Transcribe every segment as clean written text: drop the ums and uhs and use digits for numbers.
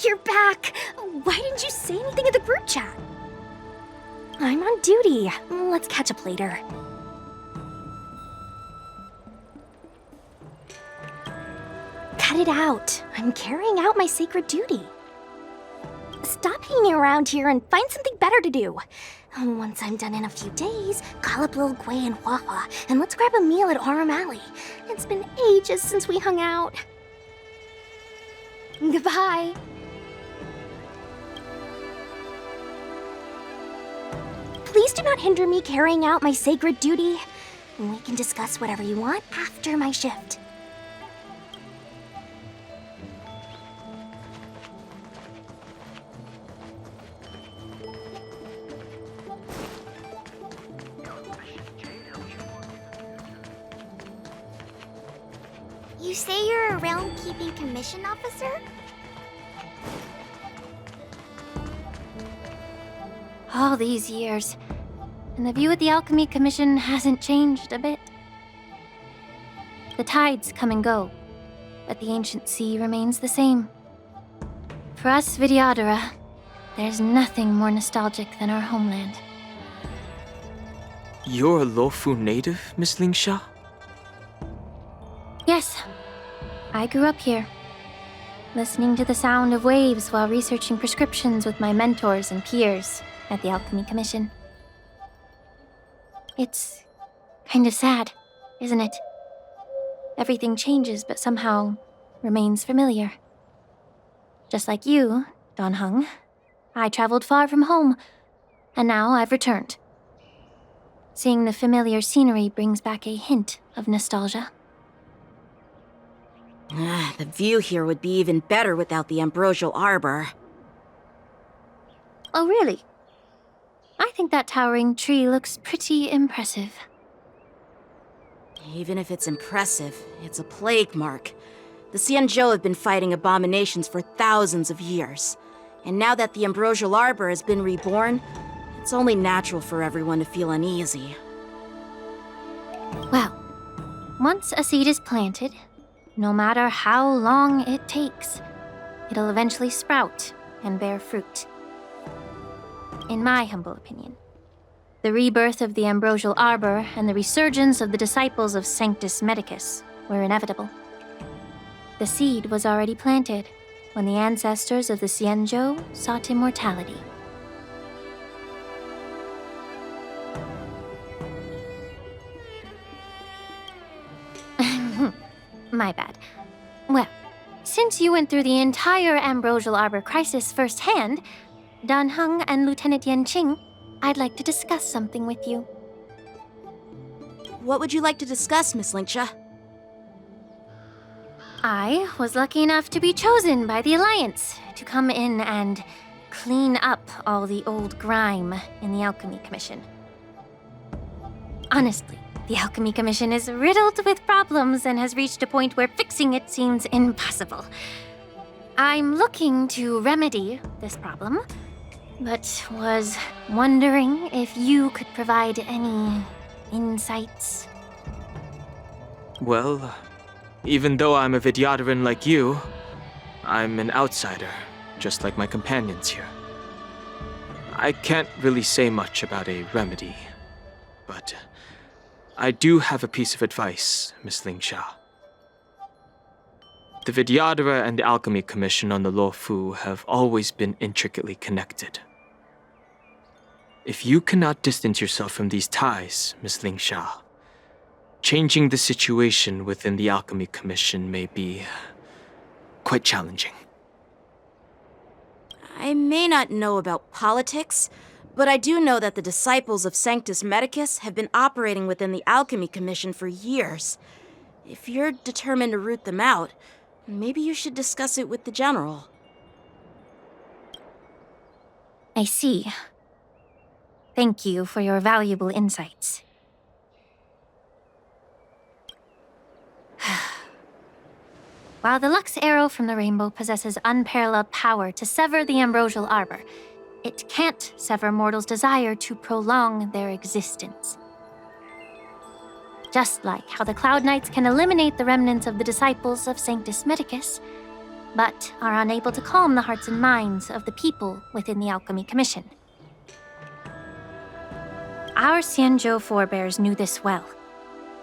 You're back! Why didn't you say anything in the group chat? I'm on duty. Let's catch up later. Cut it out. I'm carrying out my sacred duty. Stop hanging around here and find something better to do. Once I'm done in a few days, call up Lil Gwei and Hua and let's grab a meal at Aurum Alley. It's been ages since we hung out. Goodbye. Please do not hinder me carrying out my sacred duty. We can discuss whatever you want after my shift. You say you're a realm-keeping commission officer? All these years, and the view of the Alchemy Commission hasn't changed a bit. The tides come and go, but the ancient sea remains the same. For us Vidyadhara, there's nothing more nostalgic than our homeland. You're a Luofu native, Miss Lingsha? Yes, I grew up here, listening to the sound of waves while researching prescriptions with my mentors and peers at the Alchemy Commission. It's kind of sad, isn't it? Everything changes but somehow remains familiar. Just like you, Dan Heng, I traveled far from home, and now I've returned. Seeing the familiar scenery brings back a hint of nostalgia. The view here would be even better without the ambrosial arbor. Oh, really? I think that towering tree looks pretty impressive. Even if it's impressive, it's a plague mark. The Xianzhou have been fighting abominations for thousands of years. And now that the ambrosial arbor has been reborn, it's only natural for everyone to feel uneasy. Well, once a seed is planted, no matter how long it takes, it'll eventually sprout and bear fruit. In my humble opinion, the rebirth of the ambrosial arbor and the resurgence of the disciples of Sanctus Medicus were inevitable. The seed was already planted when the ancestors of the Xianzhou sought immortality. My bad. Well, since you went through the entire ambrosial arbor crisis firsthand, Dan Heng and Lieutenant Yanqing, I'd like to discuss something with you. What would you like to discuss, Miss Lingsha? I was lucky enough to be chosen by the Alliance to come in and clean up all the old grime in the Alchemy Commission. Honestly, the Alchemy Commission is riddled with problems and has reached a point where fixing it seems impossible. I'm looking to remedy this problem, but was wondering if you could provide any insights. Well, even though I'm a Vidyadharan like you, I'm an outsider, just like my companions here. I can't really say much about a remedy, but I do have a piece of advice, Miss Lingsha. The Vidyadhara and the Alchemy Commission on the Luofu have always been intricately connected. If you cannot distance yourself from these ties, Miss Lingsha, changing the situation within the Alchemy Commission may be quite challenging. I may not know about politics, but I do know that the disciples of Sanctus Medicus have been operating within the Alchemy Commission for years. If you're determined to root them out, maybe you should discuss it with the General. I see. Thank you for your valuable insights. While the Lux Arrow from the Rainbow possesses unparalleled power to sever the ambrosial arbor, it can't sever mortals' desire to prolong their existence. Just like how the Cloud Knights can eliminate the remnants of the disciples of Sanctus Medicus, but are unable to calm the hearts and minds of the people within the Alchemy Commission. Our Xianzhou forebears knew this well,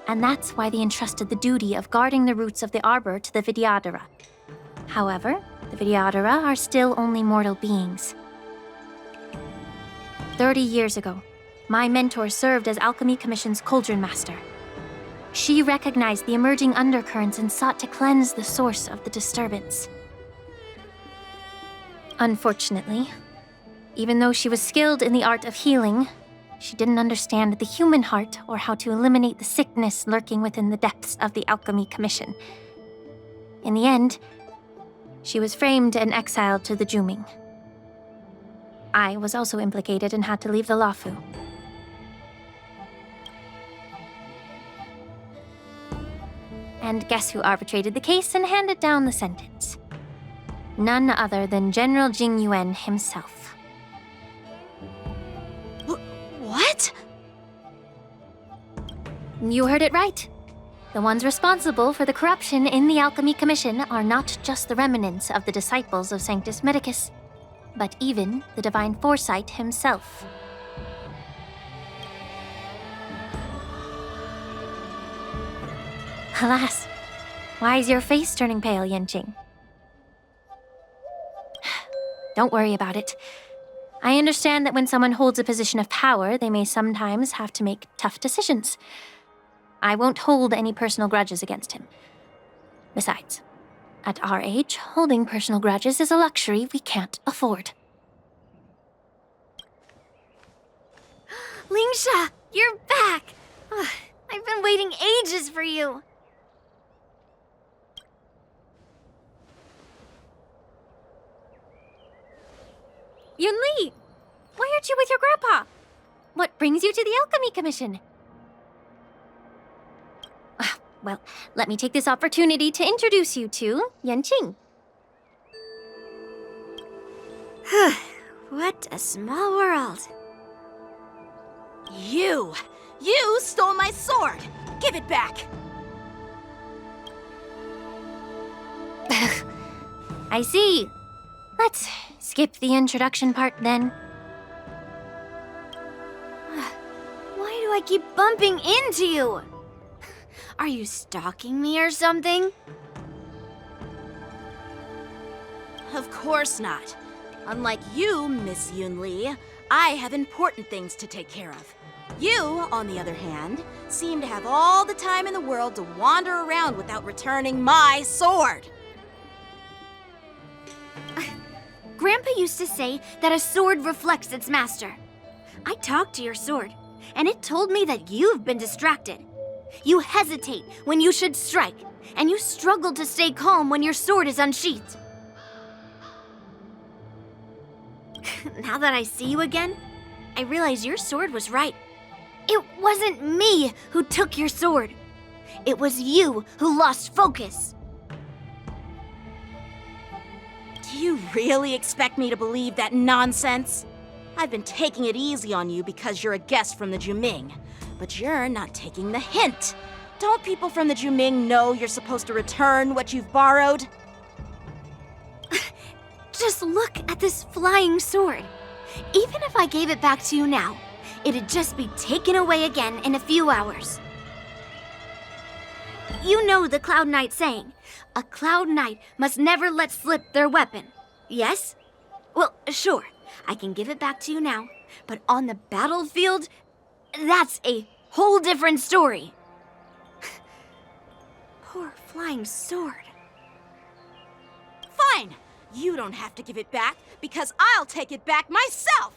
and that's why they entrusted the duty of guarding the roots of the arbor to the Vidyadhara. However, the Vidyadhara are still only mortal beings. 30 years ago, my mentor served as Alchemy Commission's Cauldron Master. She recognized the emerging undercurrents and sought to cleanse the source of the disturbance. Unfortunately, even though she was skilled in the art of healing, she didn't understand the human heart or how to eliminate the sickness lurking within the depths of the Alchemy Commission. In the end, she was framed and exiled to the Juming. I was also implicated and had to leave the Lafu. And guess who arbitrated the case and handed down the sentence? None other than General Jing Yuan himself. What? You heard it right. The ones responsible for the corruption in the Alchemy Commission are not just the remnants of the disciples of Sanctus Medicus, but even the Divine Foresight himself. Alas, why is your face turning pale, Yanqing? Don't worry about it. I understand that when someone holds a position of power, they may sometimes have to make tough decisions. I won't hold any personal grudges against him. Besides, at our age, holding personal grudges is a luxury we can't afford. Lingsha, you're back! Ugh, I've been waiting ages for you. Yunli! Why aren't you with your grandpa? What brings you to the Alchemy Commission? Well, let me take this opportunity to introduce you to Yanqing. What a small world. You stole my sword! Give it back! I see. Let's skip the introduction part then. Why do I keep bumping into you? Are you stalking me or something? Of course not. Unlike you, Miss Yunli, I have important things to take care of. You, on the other hand, seem to have all the time in the world to wander around without returning my sword. Grandpa used to say that a sword reflects its master. I talked to your sword, and it told me that you've been distracted. You hesitate when you should strike, and you struggle to stay calm when your sword is unsheathed. Now that I see you again, I realize your sword was right. It wasn't me who took your sword. It was you who lost focus. Do you really expect me to believe that nonsense? I've been taking it easy on you because you're a guest from the Juming, but you're not taking the hint. Don't people from the Juming know you're supposed to return what you've borrowed? Just look at this flying sword. Even if I gave it back to you now, it'd just be taken away again in a few hours. You know the Cloud Knight saying, a Cloud Knight must never let slip their weapon. Yes? Well, sure, I can give it back to you now, but on the battlefield, that's a whole different story. Poor flying sword. Fine! You don't have to give it back, because I'll take it back myself!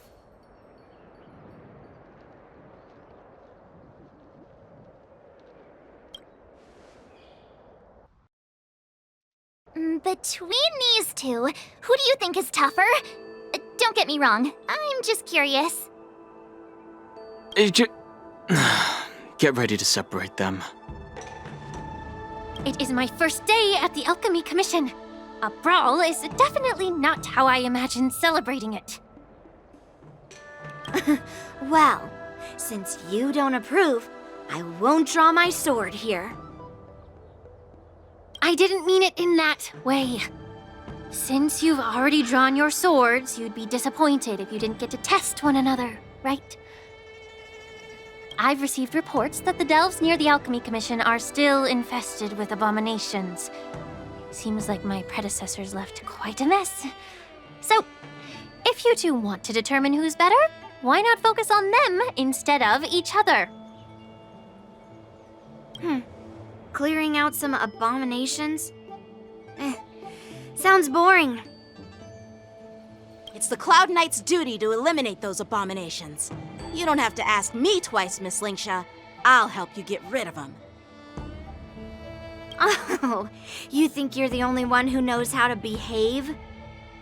Between these two, who do you think is tougher? Don't get me wrong, I'm just curious. Get ready to separate them. It is my first day at the Alchemy Commission. A brawl is definitely not how I imagined celebrating it. Well, since you don't approve, I won't draw my sword here. I didn't mean it in that way. Since you've already drawn your swords, you'd be disappointed if you didn't get to test one another, right? I've received reports that the delves near the Alchemy Commission are still infested with abominations. Seems like my predecessors left quite a mess. So, if you two want to determine who's better, why not focus on them instead of each other? Clearing out some abominations? Sounds boring. It's the Cloud Knight's duty to eliminate those abominations. You don't have to ask me twice, Miss Lingsha. I'll help you get rid of them. Oh, you think you're the only one who knows how to behave?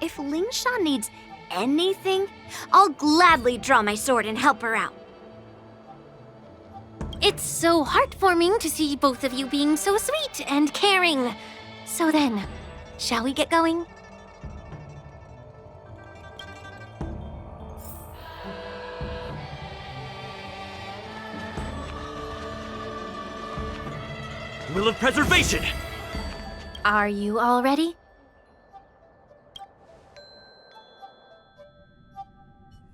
If Lingsha needs anything, I'll gladly draw my sword and help her out. It's so heartwarming to see both of you being so sweet and caring. So then, shall we get going? Will of Preservation! Are you all ready?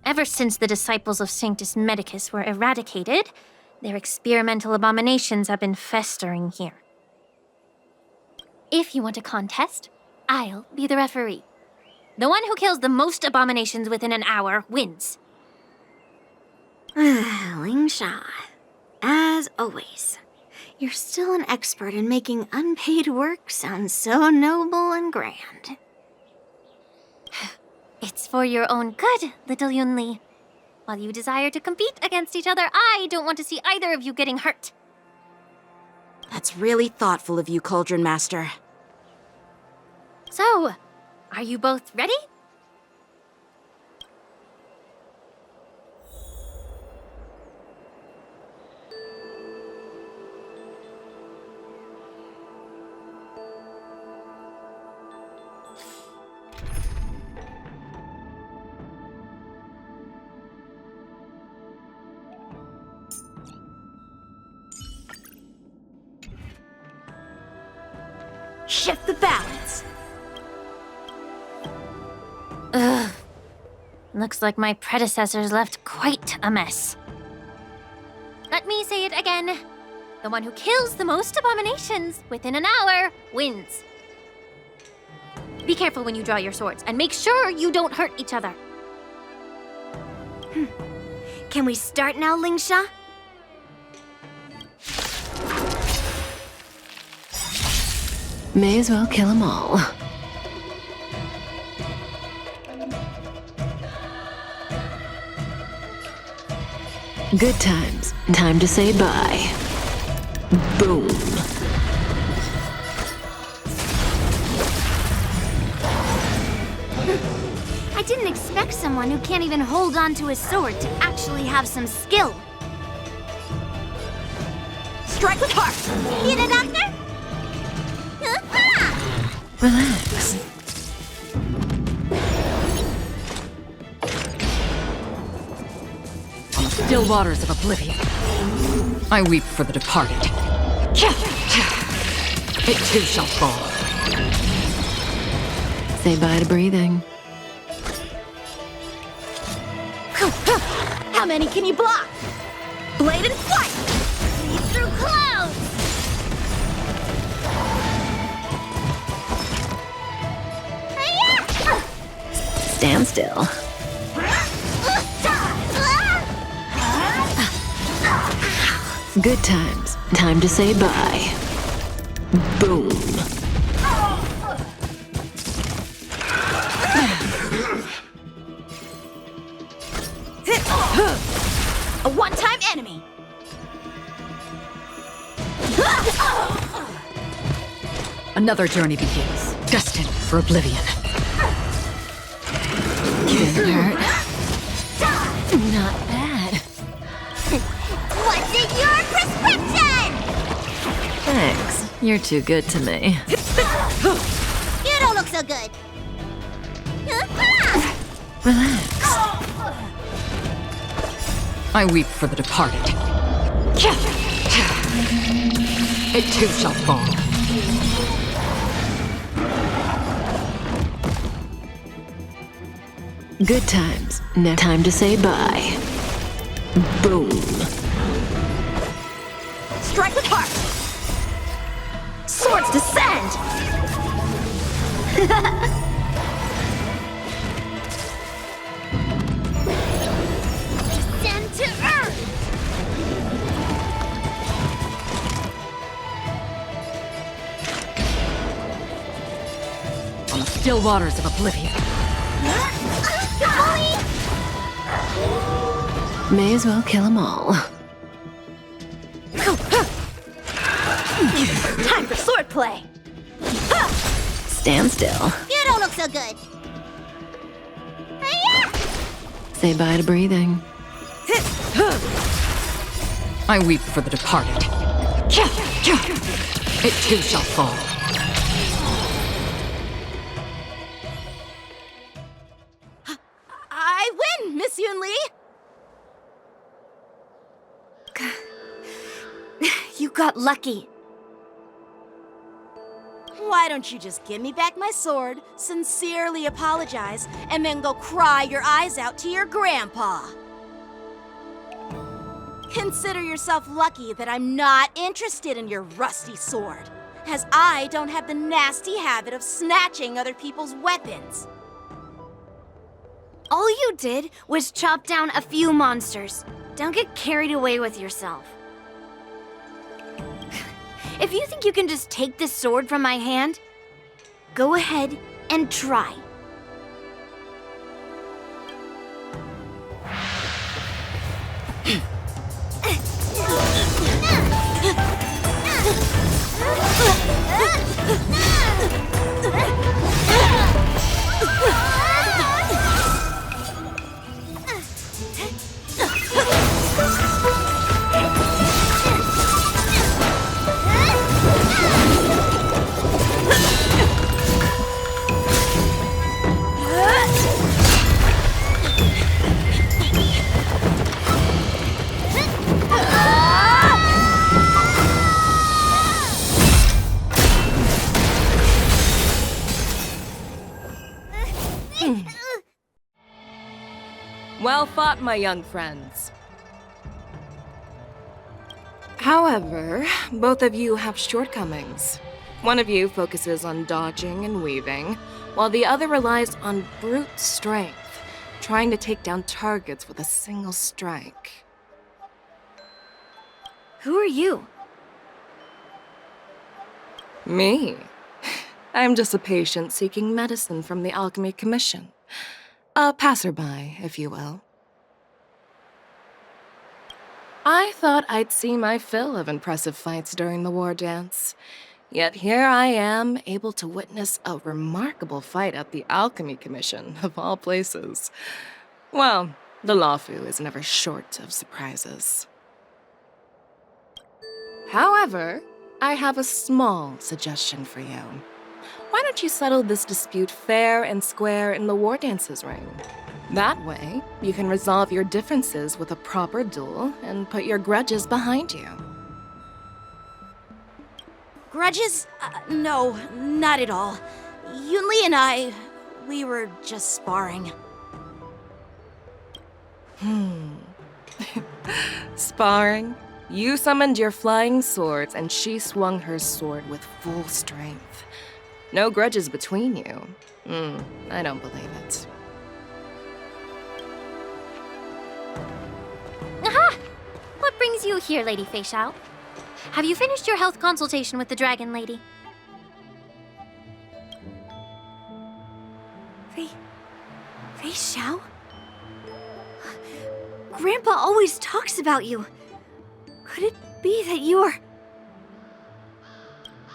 Ever since the disciples of Sanctus Medicus were eradicated, their experimental abominations have been festering here. If you want a contest, I'll be the referee. The one who kills the most abominations within an hour wins. Lingsha, as always, you're still an expert in making unpaid work sound so noble and grand. It's for your own good, little Yunli. While you desire to compete against each other, I don't want to see either of you getting hurt. That's really thoughtful of you, Cauldron Master. So, are you both ready? Shift the balance. Ugh. Looks like my predecessors left quite a mess. Let me say it again. The one who kills the most abominations within an hour wins. Be careful when you draw your swords, and make sure you don't hurt each other. Can we start now, Lingsha? May as well kill them all. Good times. Time to say bye. Boom. I didn't expect someone who can't even hold on to his sword to actually have some skill. Strike with heart. Need a doctor? Relax. Still waters of oblivion. I weep for the departed. It too shall fall. Say bye to breathing. How many can you block? Blade and flight! Lead through clouds! Stand still. Good times. Time to say bye. Boom. A one-time enemy. Another journey begins, destined for oblivion. Can't hurt. Not bad. What's in your prescription? Thanks. You're too good to me. You don't look so good. Relax. I weep for the departed. It too shall fall. Good times. Now time to say bye. Boom. Strike with heart! Swords descend! Descend to earth! On the still waters of oblivion. May as well kill them all. Time for swordplay! Stand still. You don't look so good. Say bye to breathing. I weep for the departed. It too shall fall. I win, Miss Yun Li! You got lucky. Why don't you just give me back my sword, sincerely apologize, and then go cry your eyes out to your grandpa? Consider yourself lucky that I'm not interested in your rusty sword, as I don't have the nasty habit of snatching other people's weapons. All you did was chop down a few monsters. Don't get carried away with yourself. If you think you can just take this sword from my hand, go ahead and try. Well fought, my young friends. However, both of you have shortcomings. One of you focuses on dodging and weaving, while the other relies on brute strength, trying to take down targets with a single strike. Who are you? Me? I'm just a patient seeking medicine from the Alchemy Commission. A passerby, if you will. I thought I'd see my fill of impressive fights during the war dance. Yet here I am, able to witness a remarkable fight at the Alchemy Commission, of all places. Well, the Lawfu is never short of surprises. However, I have a small suggestion for you. Why don't you settle this dispute fair and square in the war dances ring? That way, you can resolve your differences with a proper duel and put your grudges behind you. Grudges? No, not at all. Yun Li and we were just sparring. Sparring? You summoned your flying swords and she swung her sword with full strength. No grudges between you. I don't believe it. Aha! What brings you here, Lady Fei Xiao? Have you finished your health consultation with the Dragon Lady? Fei Xiao? Grandpa always talks about you. Could it be that you're...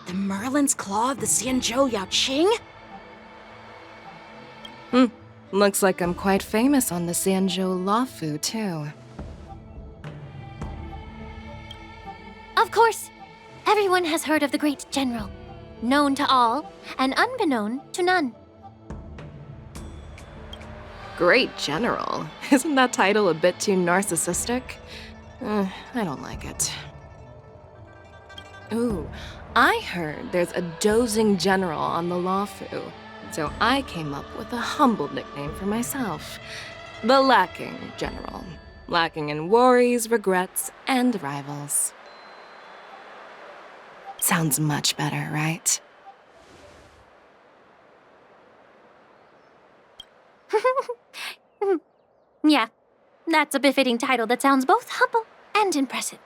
The Merlin's Claw of the Xianzhou Yaoqing? Looks like I'm quite famous on the Xianzhou Lawfu, too. Of course! Everyone has heard of the great general. Known to all, and unbeknown to none. Great General. Isn't that title a bit too narcissistic? I don't like it. Ooh, I heard there's a dozing general on the Lawfu. So I came up with a humble nickname for myself. The Lacking General. Lacking in worries, regrets, and rivals. Sounds much better, right? Yeah, that's a befitting title that sounds both humble and impressive.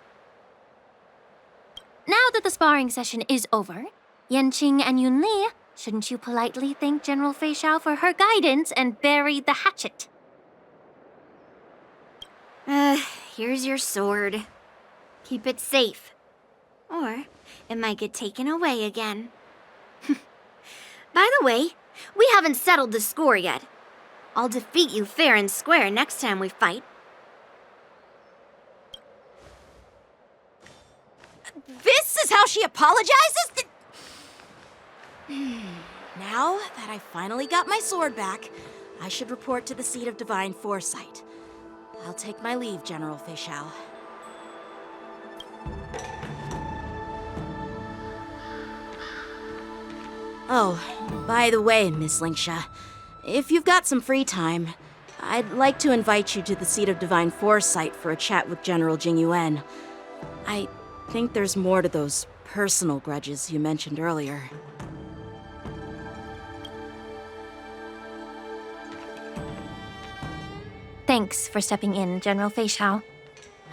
Now that the sparring session is over, Yanqing and Yunli, shouldn't you politely thank General Fei Xiao for her guidance and bury the hatchet? Here's your sword. Keep it safe. Or it might get taken away again. By the way, we haven't settled the score yet. I'll defeat you fair and square next time we fight. This is how she apologizes? Now that I finally got my sword back, I should report to the seat of divine foresight. I'll take my leave, General Fei Xiao. Oh, by the way, Miss Linksha, if you've got some free time, I'd like to invite you to the seat of divine foresight for a chat with General Jingyuan. I think there's more to those personal grudges you mentioned earlier. Thanks for stepping in, General Fei Xiao.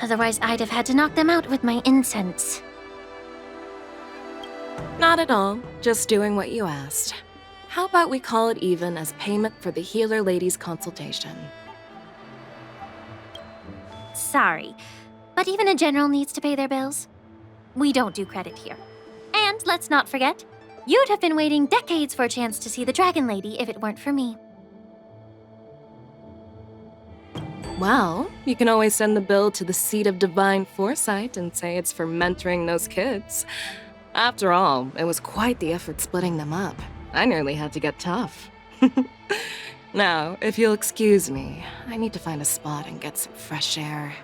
Otherwise, I'd have had to knock them out with my incense. Not at all. Just doing what you asked. How about we call it even as payment for the healer lady's consultation? Sorry, but even a general needs to pay their bills. We don't do credit here. And let's not forget, you'd have been waiting decades for a chance to see the Dragon Lady if it weren't for me. Well, you can always send the bill to the seat of divine foresight and say it's for mentoring those kids. After all, it was quite the effort splitting them up. I nearly had to get tough. Now, if you'll excuse me, I need to find a spot and get some fresh air.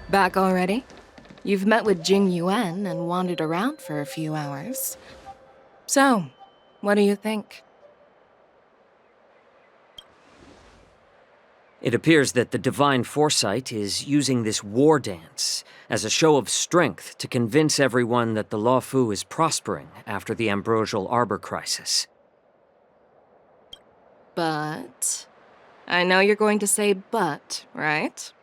Back already? You've met with Jing Yuan and wandered around for a few hours. So, what do you think? It appears that the Divine Foresight is using this war dance as a show of strength to convince everyone that the Luofu is prospering after the Ambrosial Arbor crisis. But... I know you're going to say but, right?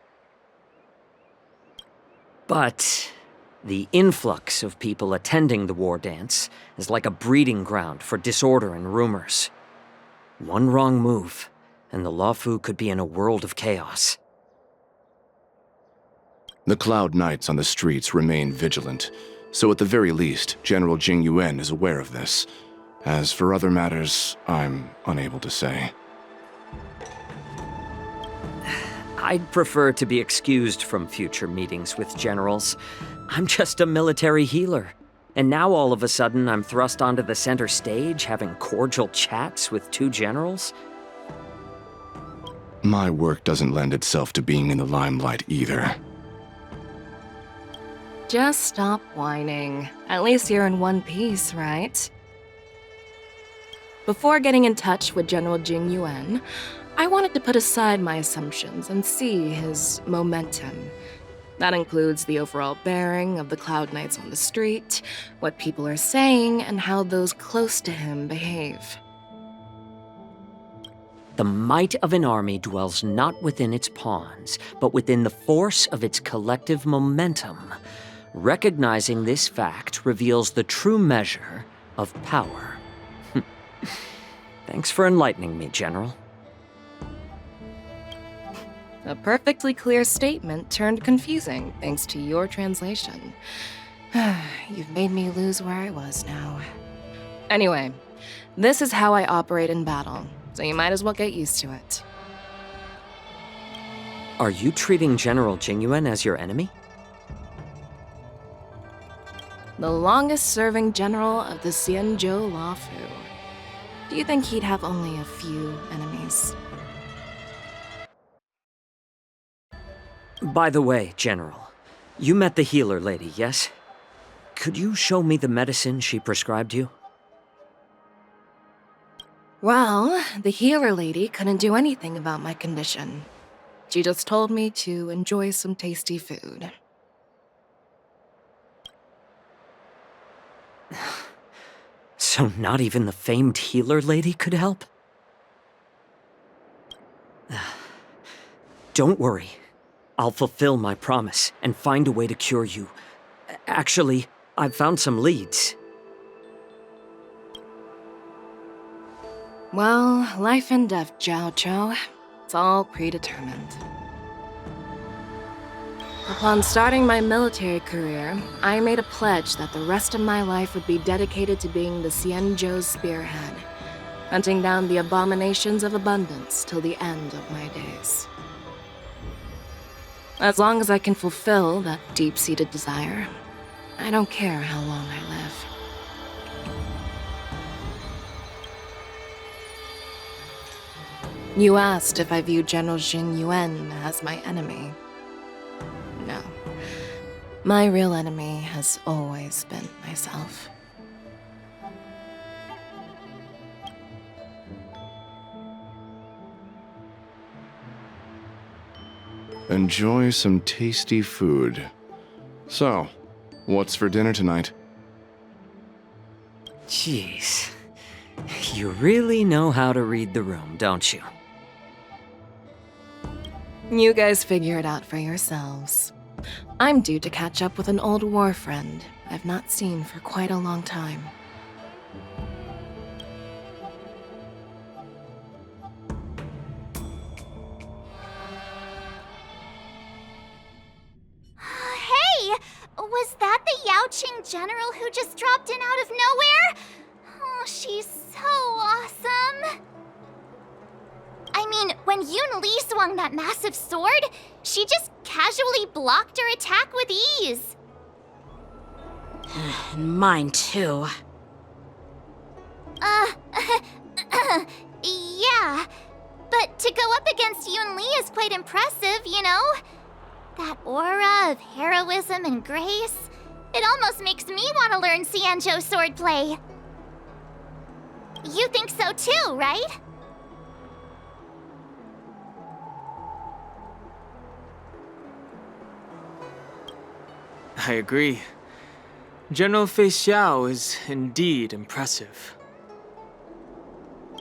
But the influx of people attending the war dance is like a breeding ground for disorder and rumors. One wrong move, and the Luofu could be in a world of chaos. The Cloud Knights on the streets remain vigilant, so at the very least, General Jing Yuan is aware of this. As for other matters, I'm unable to say. I'd prefer to be excused from future meetings with generals. I'm just a military healer. And now all of a sudden I'm thrust onto the center stage having cordial chats with two generals? My work doesn't lend itself to being in the limelight either. Just stop whining. At least you're in one piece, right? Before getting in touch with General Jing Yuan, I wanted to put aside my assumptions and see his momentum. That includes the overall bearing of the Cloud Knights on the street, what people are saying, and how those close to him behave. The might of an army dwells not within its pawns, but within the force of its collective momentum. Recognizing this fact reveals the true measure of power. Thanks for enlightening me, General. A perfectly clear statement turned confusing thanks to your translation. You've made me lose where I was now. Anyway, this is how I operate in battle, so you might as well get used to it. Are you treating General Jingyuan as your enemy? the longest-serving general of the Xianzhou Luofu. Do you think he'd have only a few enemies? By the way, General, you met the healer lady, yes? Could you show me the medicine she prescribed you? Well, the healer lady couldn't do anything about my condition. She just told me to enjoy some tasty food. So not even the famed healer lady could help? Don't worry. I'll fulfill my promise and find a way to cure you. Actually, I've found some leads. Well, life and death, Zhao Chou. It's all predetermined. Upon starting my military career, I made a pledge that the rest of my life would be dedicated to being the Xianzhou's spearhead, hunting down the abominations of abundance till the end of my days. As long as I can fulfill that deep-seated desire, I don't care how long I live. You asked if I view General Jing Yuan as my enemy. No. My real enemy has always been myself. Enjoy some tasty food. So, what's for dinner tonight? Jeez. You really know how to read the room, don't you? You guys figure it out for yourselves. I'm due to catch up with an old war friend I've not seen for quite a long time. Hey! Was that the Yaoqing general who just dropped in out of nowhere? Oh, she's so awesome! I mean, when Yun Li swung that massive sword, she just casually blocked her attack with ease. Mine too. Yeah. But to go up against Yun Li is quite impressive, you know? That aura of heroism and grace, it almost makes me want to learn Xianzhou swordplay. You think so too, right? I agree. General Fei Xiao is indeed impressive.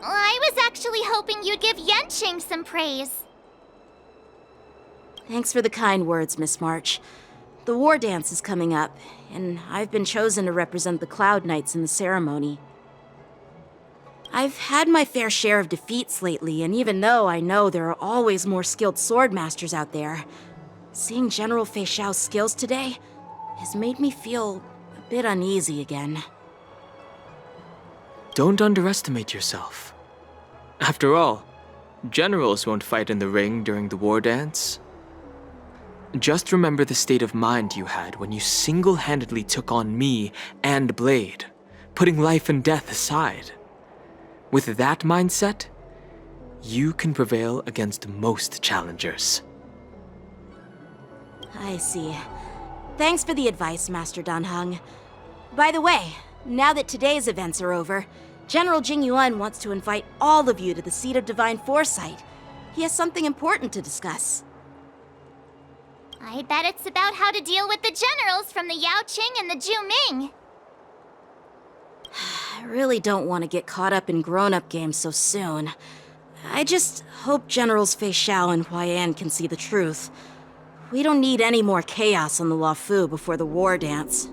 I was actually hoping you'd give Yanqing some praise. Thanks for the kind words, Miss March. The war dance is coming up, and I've been chosen to represent the Cloud Knights in the ceremony. I've had my fair share of defeats lately, and even though I know there are always more skilled swordmasters out there, seeing General Fei Xiao's skills today has made me feel a bit uneasy again. Don't underestimate yourself. After all, generals won't fight in the ring during the war dance. Just remember the state of mind you had when you single-handedly took on me and Blade, putting life and death aside. With that mindset, you can prevail against most challengers. I see. Thanks for the advice, Master Danheng. By the way, now that today's events are over, General Jing Yuan wants to invite all of you to the Seat of Divine Foresight. He has something important to discuss. I bet it's about how to deal with the generals from the Yaoqing and the Zhu Ming. I really don't want to get caught up in grown-up games so soon. I just hope Generals Fei Xiao and Huaiyan can see the truth. We don't need any more chaos on the Luofu before the war dance.